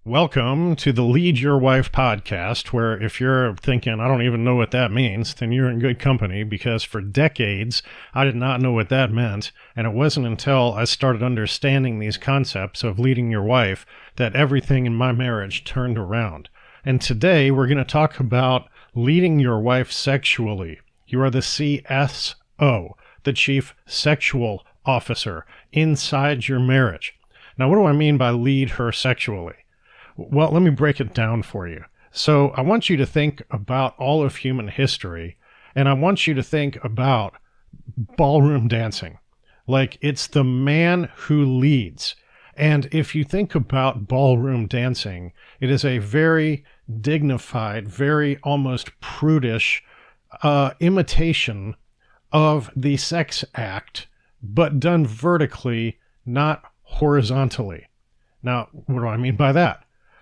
Welcome to the Lead Your Wife podcast, where if you're thinking, I don't even know what that means, then you're in good company, because for decades, I did not know what that meant. And it wasn't until I started understanding these concepts of leading your wife that everything in my marriage turned around. And today, we're going to talk about leading your wife sexually. You are the CSO, the Chief Sexual Officer, inside your marriage. Now, what do I mean by lead her sexually? Well, let me break it down for you. So I want you to think about all of human history, and I want you to think about ballroom dancing. Like, it's the man who leads. And if you think about ballroom dancing, it is a very dignified, very almost prudish imitation of the sex act, but done vertically, not horizontally. Now, what do I mean by that?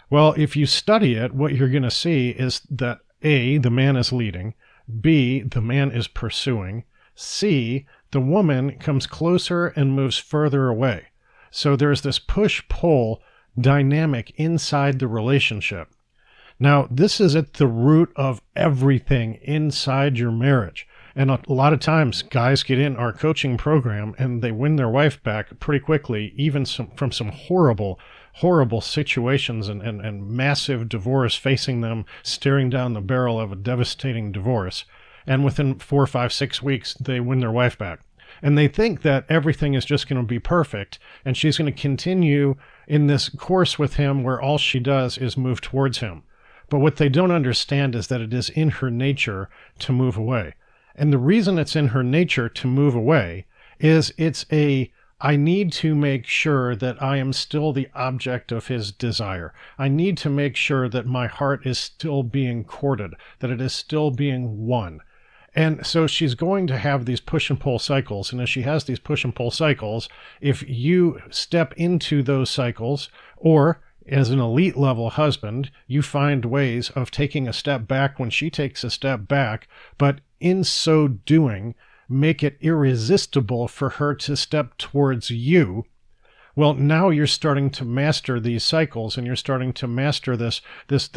Well, if you study it, what you're going to see is that A, the man is leading, B, the man is pursuing, C, the woman comes closer and moves further away. So there's this push-pull dynamic inside the relationship. Now, this is at the root of everything inside your marriage. And a lot of times, guys get in our coaching program and they win their wife back pretty quickly, even from some horrible situations and massive divorce facing them, staring down the barrel of a devastating divorce. And within 4, 5, 6 weeks, they win their wife back. And they think that everything is just going to be perfect, and she's going to continue in this course with him where all she does is move towards him. But what they don't understand is that it is in her nature to move away. And the reason it's in her nature to move away is I need to make sure that I am still the object of his desire. I need to make sure that my heart is still being courted, that it is still being won. And so she's going to have these push and pull cycles. And as she has these push and pull cycles, if you step into those cycles, or as an elite level husband, you find ways of taking a step back when she takes a step back, but in so doing, make it irresistible for her to step towards you. Well, now you're starting to master these cycles, and you're starting to master this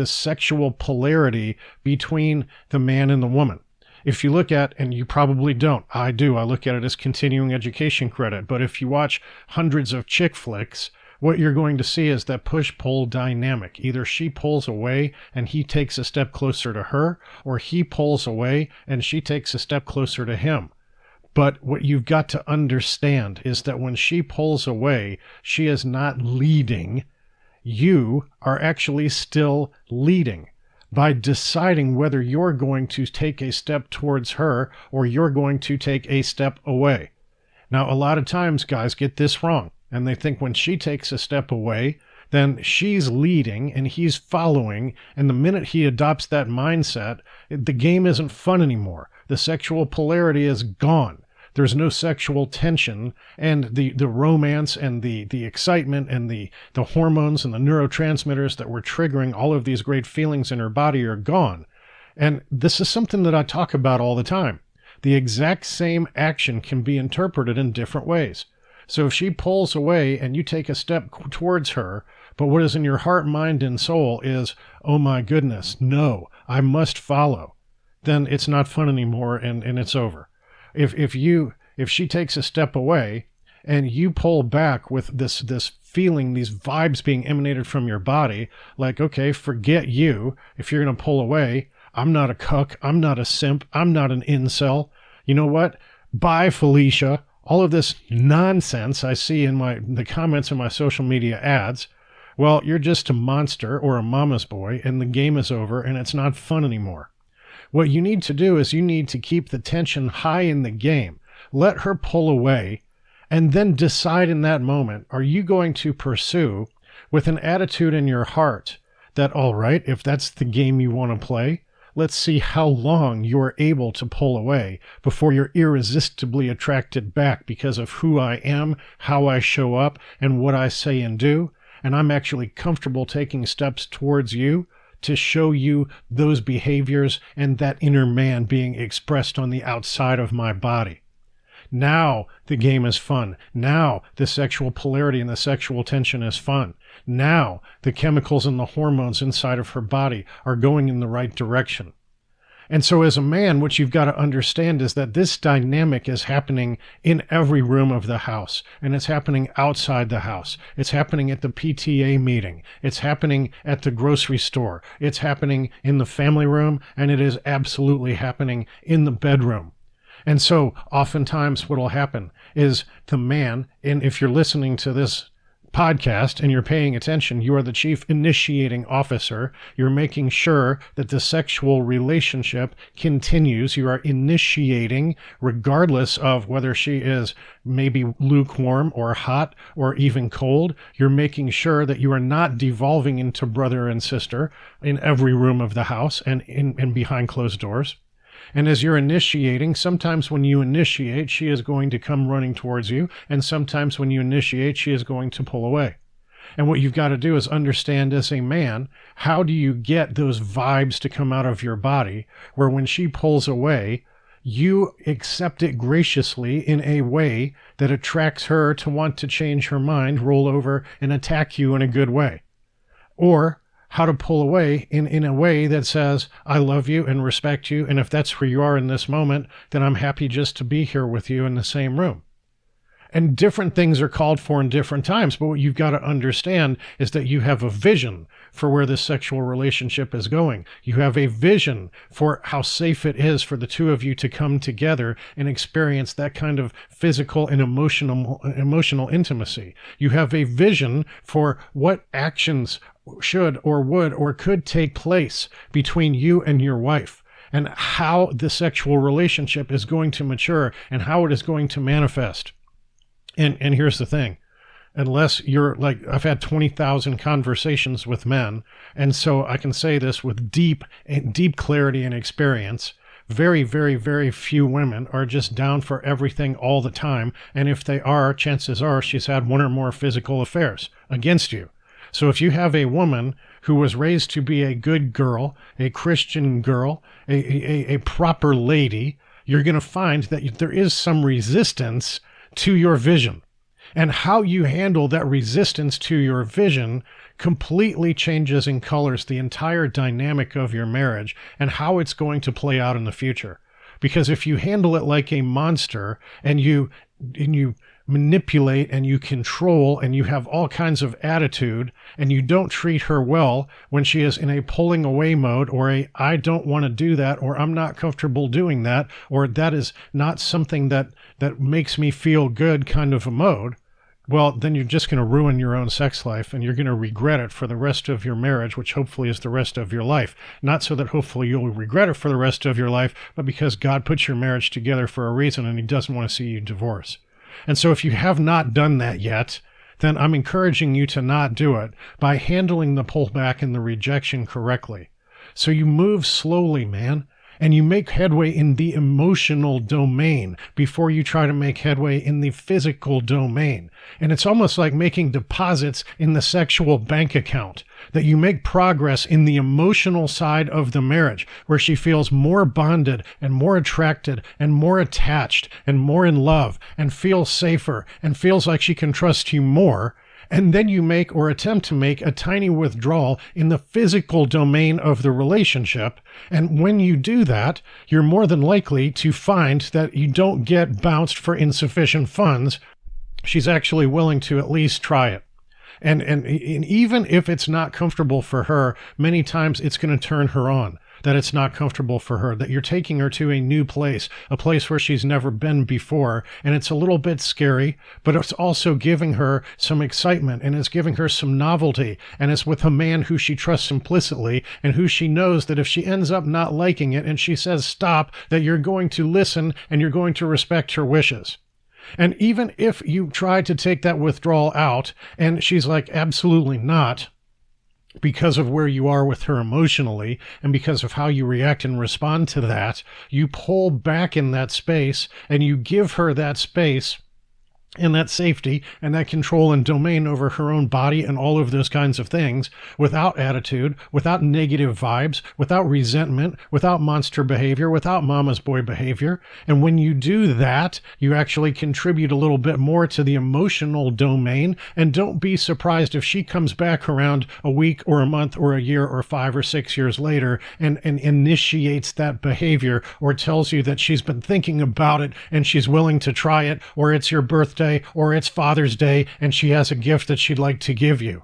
sexual polarity between the man and the woman. If you look at, and you probably don't, I do, I look at it as continuing education credit, but if you watch hundreds of chick flicks, what you're going to see is that push-pull dynamic. Either she pulls away and he takes a step closer to her, or he pulls away and she takes a step closer to him. But what you've got to understand is that when she pulls away, she is not leading. You are actually still leading by deciding whether you're going to take a step towards her or you're going to take a step away. Now, a lot of times guys get this wrong, and they think when she takes a step away, then she's leading and he's following, and the minute he adopts that mindset, the game isn't fun anymore. The sexual polarity is gone. There's no sexual tension, and the romance and the excitement and the hormones and the neurotransmitters that were triggering all of these great feelings in her body are gone. And this is something that I talk about all the time. The exact same action can be interpreted in different ways. So if she pulls away and you take a step towards her, but what is in your heart, mind, and soul is, oh my goodness, no, I must follow, then it's not fun anymore, and it's over. If she takes a step away and you pull back with this feeling, these vibes being emanated from your body, like, okay, forget you. If you're going to pull away, I'm not a cuck, I'm not a simp, I'm not an incel. You know what? Bye, Felicia. All of this nonsense I see in the comments in my social media ads. Well, you're just a monster or a mama's boy, and the game is over, and it's not fun anymore. What you need to do is you need to keep the tension high in the game. Let her pull away, and then decide in that moment, are you going to pursue with an attitude in your heart that, all right, if that's the game you want to play, let's see how long you're able to pull away before you're irresistibly attracted back because of who I am, how I show up, and what I say and do, and I'm actually comfortable taking steps towards you to show you those behaviors and that inner man being expressed on the outside of my body. Now the game is fun. Now the sexual polarity and the sexual tension is fun. Now the chemicals and the hormones inside of her body are going in the right direction. And so as a man, what you've got to understand is that this dynamic is happening in every room of the house, and it's happening outside the house. It's happening at the PTA meeting. It's happening at the grocery store. It's happening in the family room, and it is absolutely happening in the bedroom. And so oftentimes what will happen is the man, and if you're listening to this podcast and you're paying attention, you are the chief initiating officer. You're making sure that the sexual relationship continues. You are initiating regardless of whether she is maybe lukewarm or hot or even cold. You're making sure that you are not devolving into brother and sister in every room of the house and behind closed doors. And as you're initiating, sometimes when you initiate, she is going to come running towards you. And sometimes when you initiate, she is going to pull away. And what you've got to do is understand as a man, how do you get those vibes to come out of your body where when she pulls away, you accept it graciously in a way that attracts her to want to change her mind, roll over, and attack you in a good way. Or how to pull away in a way that says, I love you and respect you, and if that's where you are in this moment, then I'm happy just to be here with you in the same room. And different things are called for in different times, but what you've got to understand is that you have a vision for where this sexual relationship is going. You have a vision for how safe it is for the two of you to come together and experience that kind of physical and emotional intimacy. You have a vision for what actions should or would or could take place between you and your wife, and how the sexual relationship is going to mature and how it is going to manifest. And here's the thing, unless you're like, I've had 20,000 conversations with men, and so I can say this with deep clarity and experience. Very, very, very few women are just down for everything all the time. And if they are, chances are she's had one or more physical affairs against you. So if you have a woman who was raised to be a good girl, a Christian girl, a proper lady, you're going to find that there is some resistance to your vision. And how you handle that resistance to your vision completely changes and colors the entire dynamic of your marriage and how it's going to play out in the future. Because if you handle it like a monster and you manipulate and you control and you have all kinds of attitude and you don't treat her well when she is in a pulling away mode or a I don't want to do that, or I'm not comfortable doing that, or that is not something that makes me feel good kind of a mode, well, then you're just going to ruin your own sex life and you're going to regret it for the rest of your marriage, which hopefully is the rest of your life. Not so that hopefully you'll regret it for the rest of your life, but because God put your marriage together for a reason and he doesn't want to see you divorce. And so if you have not done that yet, then I'm encouraging you to not do it by handling the pullback and the rejection correctly. So you move slowly, man, and you make headway in the emotional domain before you try to make headway in the physical domain. And it's almost like making deposits in the sexual bank account, that you make progress in the emotional side of the marriage, where she feels more bonded and more attracted and more attached and more in love and feels safer and feels like she can trust you more. And then you make or attempt to make a tiny withdrawal in the physical domain of the relationship. And when you do that, you're more than likely to find that you don't get bounced for insufficient funds. She's actually willing to at least try it. And even if it's not comfortable for her, many times it's going to turn her on, that it's not comfortable for her, that you're taking her to a new place, a place where she's never been before. And it's a little bit scary, but it's also giving her some excitement and it's giving her some novelty. And it's with a man who she trusts implicitly and who she knows that if she ends up not liking it and she says stop, that you're going to listen and you're going to respect her wishes. And even if you try to take that withdrawal out and she's like, absolutely not, because of where you are with her emotionally and because of how you react and respond to that, you pull back in that space and you give her that space and that safety and that control and domain over her own body and all of those kinds of things without attitude, without negative vibes, without resentment, without monster behavior, without mama's boy behavior. And when you do that, you actually contribute a little bit more to the emotional domain. And don't be surprised if she comes back around a week or a month or a year or 5 or 6 years later and initiates that behavior, or tells you that she's been thinking about it and she's willing to try it, or it's your birthday, or it's Father's Day, and she has a gift that she'd like to give you.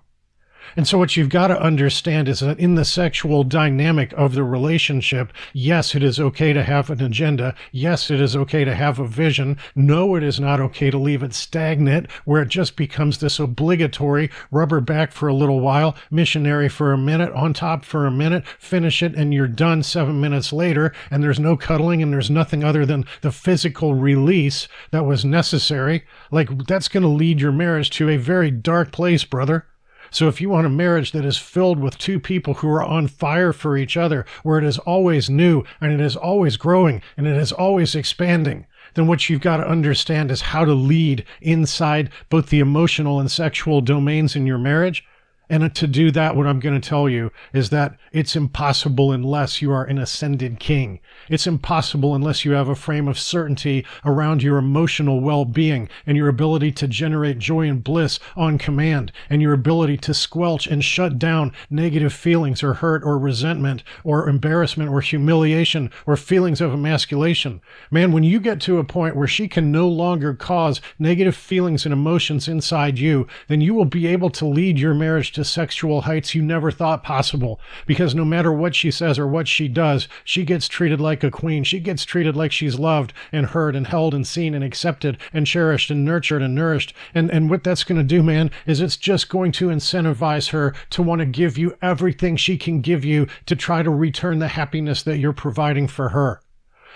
And so what you've got to understand is that in the sexual dynamic of the relationship, yes, it is okay to have an agenda. Yes, it is okay to have a vision. No, it is not okay to leave it stagnant, where it just becomes this obligatory rubber back for a little while, missionary for a minute, on top for a minute, finish it, and you're done 7 minutes later, and there's no cuddling, and there's nothing other than the physical release that was necessary. Like, that's going to lead your marriage to a very dark place, brother. So if you want a marriage that is filled with two people who are on fire for each other, where it is always new and it is always growing and it is always expanding, then what you've got to understand is how to lead inside both the emotional and sexual domains in your marriage. And to do that, what I'm going to tell you is that it's impossible unless you are an ascended king. It's impossible unless you have a frame of certainty around your emotional well-being and your ability to generate joy and bliss on command, and your ability to squelch and shut down negative feelings or hurt or resentment or embarrassment or humiliation or feelings of emasculation. Man, when you get to a point where she can no longer cause negative feelings and emotions inside you, then you will be able to lead your marriage to sexual heights you never thought possible, because no matter what she says or what she does, she gets treated like a queen. She gets treated like she's loved and heard and held and seen and accepted and cherished and nurtured and nourished. And what that's going to do, man, is it's just going to incentivize her to want to give you everything she can give you to try to return the happiness that you're providing for her.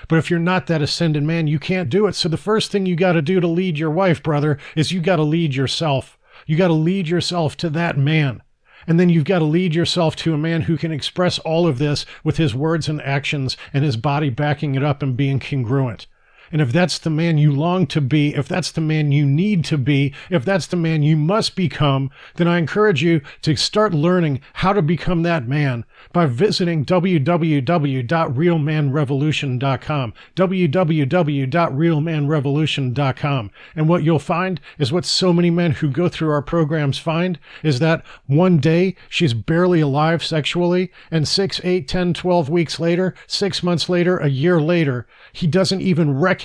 But if you're not that ascended man, you can't do it. So the first thing you got to do to lead your wife, brother, is you got to lead yourself. You got to lead yourself to that man. And then you've got to lead yourself to a man who can express all of this with his words and actions and his body backing it up and being congruent. And if that's the man you long to be, if that's the man you need to be, if that's the man you must become, then I encourage you to start learning how to become that man by visiting www.realmanrevolution.com, www.realmanrevolution.com. And what you'll find is what so many men who go through our programs find is that one day she's barely alive sexually, and 6, 8, 10, 12 weeks later, 6 months later, a year later, he doesn't even recognize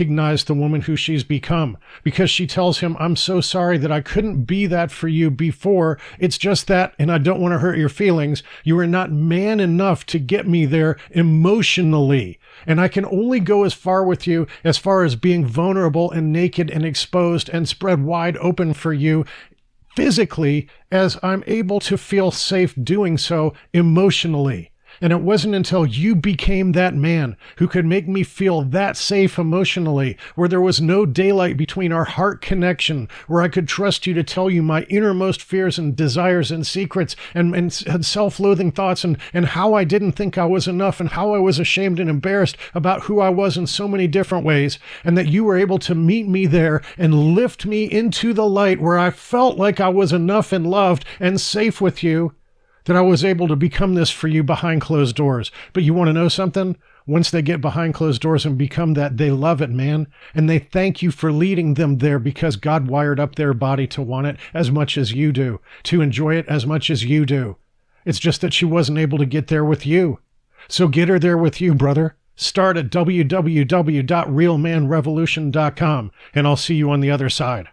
the woman who she's become, because she tells him, I'm so sorry that I couldn't be that for you before. It's just that, and I don't want to hurt your feelings, you are not man enough to get me there emotionally. And I can only go as far with you as far as being vulnerable and naked and exposed and spread wide open for you physically, as I'm able to feel safe doing so emotionally. And it wasn't until you became that man who could make me feel that safe emotionally, where there was no daylight between our heart connection, where I could trust you to tell you my innermost fears and desires and secrets and self-loathing thoughts, and how I didn't think I was enough, and how I was ashamed and embarrassed about who I was in so many different ways, and that you were able to meet me there and lift me into the light where I felt like I was enough and loved and safe with you, that I was able to become this for you behind closed doors. But you want to know something? Once they get behind closed doors and become that, they love it, man. And they thank you for leading them there, because God wired up their body to want it as much as you do, to enjoy it as much as you do. It's just that she wasn't able to get there with you. So get her there with you, brother. Start at www.realmanrevolution.com, and I'll see you on the other side.